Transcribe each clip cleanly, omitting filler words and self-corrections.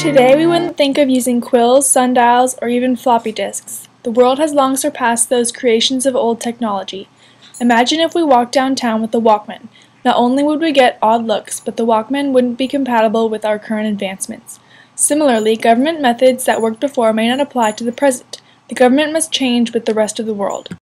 Today we wouldn't think of using quills, sundials, or even floppy disks. The world has long surpassed those creations of old technology. Imagine if we walked downtown with the Walkman. Not only would we get odd looks, but the Walkman wouldn't be compatible with our current advancements. Similarly, government methods that worked before may not apply to the present. The government must change with the rest of the world.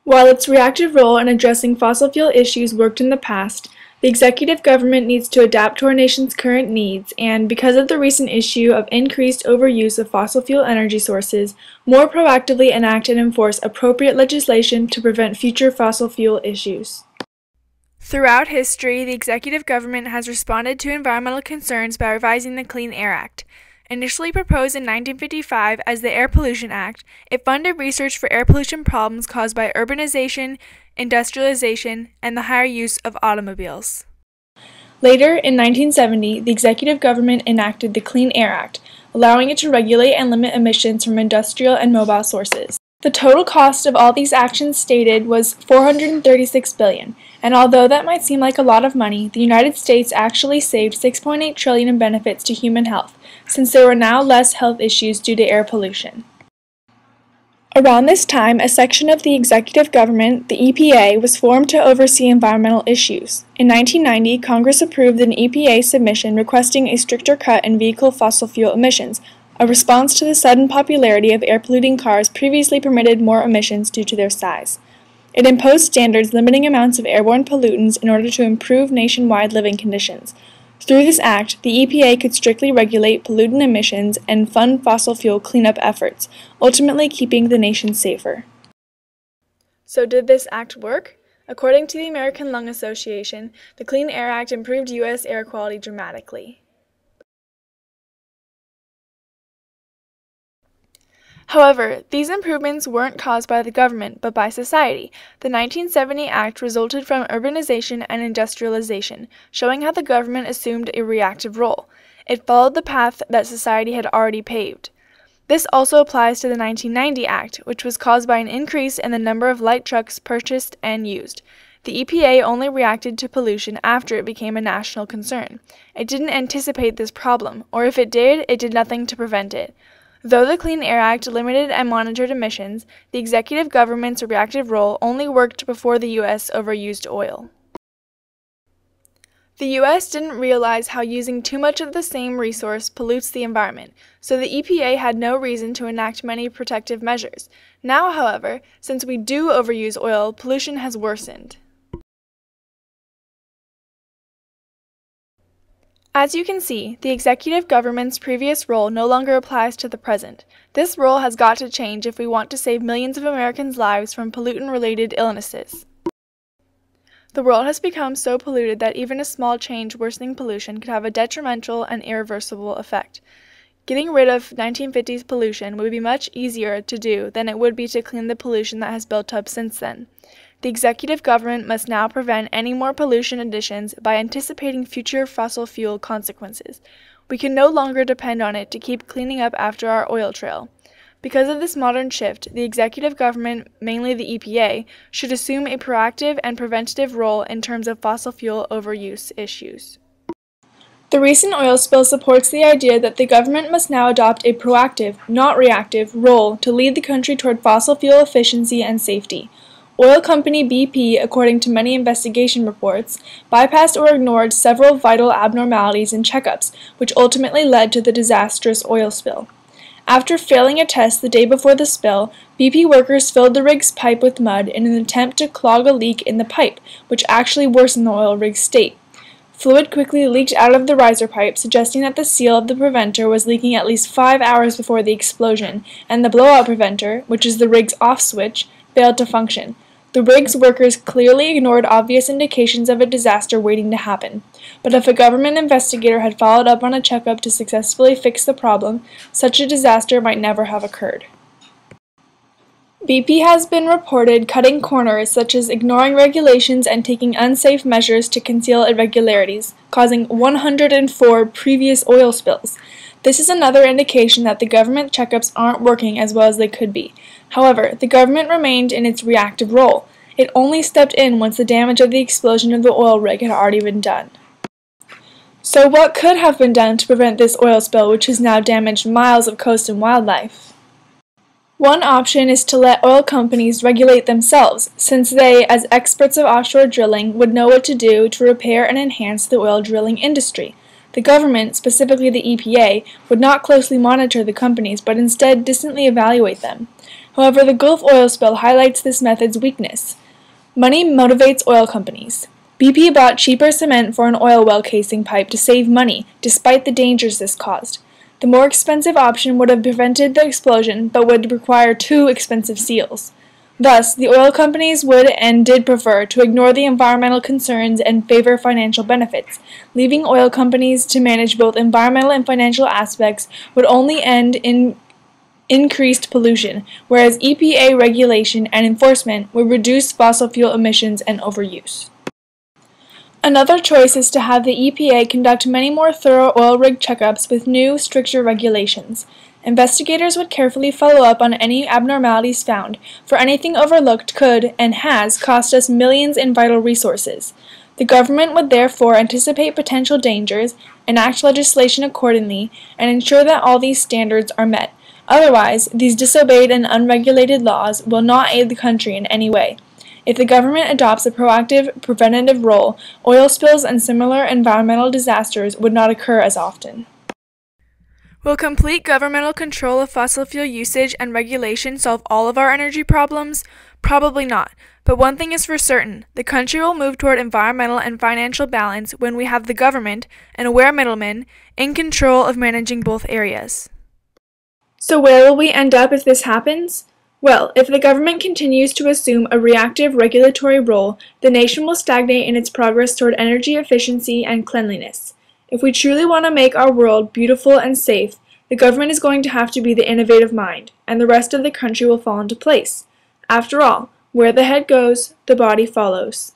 While its reactive role in addressing fossil fuel issues worked in the past, the executive government needs to adapt to our nation's current needs and, because of the recent issue of increased overuse of fossil fuel energy sources, more proactively enact and enforce appropriate legislation to prevent future fossil fuel issues. Throughout history, the executive government has responded to environmental concerns by revising the Clean Air Act. Initially proposed in 1955 as the Air Pollution Act, it funded research for air pollution problems caused by urbanization, industrialization, and the higher use of automobiles. Later, in 1970, the executive government enacted the Clean Air Act, allowing it to regulate and limit emissions from industrial and mobile sources. The total cost of all these actions stated was $436 billion, and although that might seem like a lot of money, the United States actually saved $6.8 trillion in benefits to human health, since there were now less health issues due to air pollution. Around this time, a section of the executive government, the EPA, was formed to oversee environmental issues. In 1990, Congress approved an EPA submission requesting a stricter cut in vehicle fossil fuel emissions, a response to the sudden popularity of air-polluting cars previously permitted more emissions due to their size. It imposed standards limiting amounts of airborne pollutants in order to improve nationwide living conditions. Through this act, the EPA could strictly regulate pollutant emissions and fund fossil fuel cleanup efforts, ultimately keeping the nation safer. So did this act work? According to the American Lung Association, the Clean Air Act improved U.S. air quality dramatically. However, these improvements weren't caused by the government, but by society. The 1970 Act resulted from urbanization and industrialization, showing how the government assumed a reactive role. It followed the path that society had already paved. This also applies to the 1990 Act, which was caused by an increase in the number of light trucks purchased and used. The EPA only reacted to pollution after it became a national concern. It didn't anticipate this problem, or if it did nothing to prevent it. Though the Clean Air Act limited and monitored emissions, the executive government's reactive role only worked before the U.S. overused oil. The U.S. didn't realize how using too much of the same resource pollutes the environment, so the EPA had no reason to enact many protective measures. Now, however, since we do overuse oil, pollution has worsened. As you can see, the executive government's previous role no longer applies to the present. This role has got to change if we want to save millions of Americans' lives from pollutant-related illnesses. The world has become so polluted that even a small change worsening pollution could have a detrimental and irreversible effect. Getting rid of 1950s pollution would be much easier to do than it would be to clean the pollution that has built up since then. The executive government must now prevent any more pollution additions by anticipating future fossil fuel consequences. We can no longer depend on it to keep cleaning up after our oil trail. Because of this modern shift, the executive government, mainly the EPA, should assume a proactive and preventative role in terms of fossil fuel overuse issues. The recent oil spill supports the idea that the government must now adopt a proactive, not reactive, role to lead the country toward fossil fuel efficiency and safety. Oil company BP, according to many investigation reports, bypassed or ignored several vital abnormalities in checkups, which ultimately led to the disastrous oil spill. After failing a test the day before the spill, BP workers filled the rig's pipe with mud in an attempt to clog a leak in the pipe, which actually worsened the oil rig's state. Fluid quickly leaked out of the riser pipe, suggesting that the seal of the preventer was leaking at least 5 hours before the explosion, and the blowout preventer, which is the rig's off switch, failed to function. The rig's workers clearly ignored obvious indications of a disaster waiting to happen. But if a government investigator had followed up on a checkup to successfully fix the problem, such a disaster might never have occurred. BP has been reported cutting corners, such as ignoring regulations and taking unsafe measures to conceal irregularities, causing 104 previous oil spills. This is another indication that the government checkups aren't working as well as they could be. However, the government remained in its reactive role. It only stepped in once the damage of the explosion of the oil rig had already been done. So what could have been done to prevent this oil spill, which has now damaged miles of coast and wildlife? One option is to let oil companies regulate themselves, since they, as experts of offshore drilling, would know what to do to repair and enhance the oil drilling industry. The government, specifically the EPA, would not closely monitor the companies, but instead distantly evaluate them. However, the Gulf oil spill highlights this method's weakness. Money motivates oil companies. BP bought cheaper cement for an oil well casing pipe to save money, despite the dangers this caused. The more expensive option would have prevented the explosion, but would require 2 expensive seals. Thus, the oil companies would and did prefer to ignore the environmental concerns and favor financial benefits. Leaving oil companies to manage both environmental and financial aspects would only end in increased pollution, whereas EPA regulation and enforcement would reduce fossil fuel emissions and overuse. Another choice is to have the EPA conduct many more thorough oil rig checkups with new, stricter regulations. Investigators would carefully follow up on any abnormalities found, for anything overlooked could, and has, cost us millions in vital resources. The government would therefore anticipate potential dangers, enact legislation accordingly, and ensure that all these standards are met. Otherwise, these disobeyed and unregulated laws will not aid the country in any way. If the government adopts a proactive, preventative role, oil spills and similar environmental disasters would not occur as often. Will complete governmental control of fossil fuel usage and regulation solve all of our energy problems? Probably not. But one thing is for certain, the country will move toward environmental and financial balance when we have the government, and aware middlemen, in control of managing both areas. So where will we end up if this happens? Well, if the government continues to assume a reactive regulatory role, the nation will stagnate in its progress toward energy efficiency and cleanliness. If we truly want to make our world beautiful and safe, the government is going to have to be the innovative mind, and the rest of the country will fall into place. After all, where the head goes, the body follows.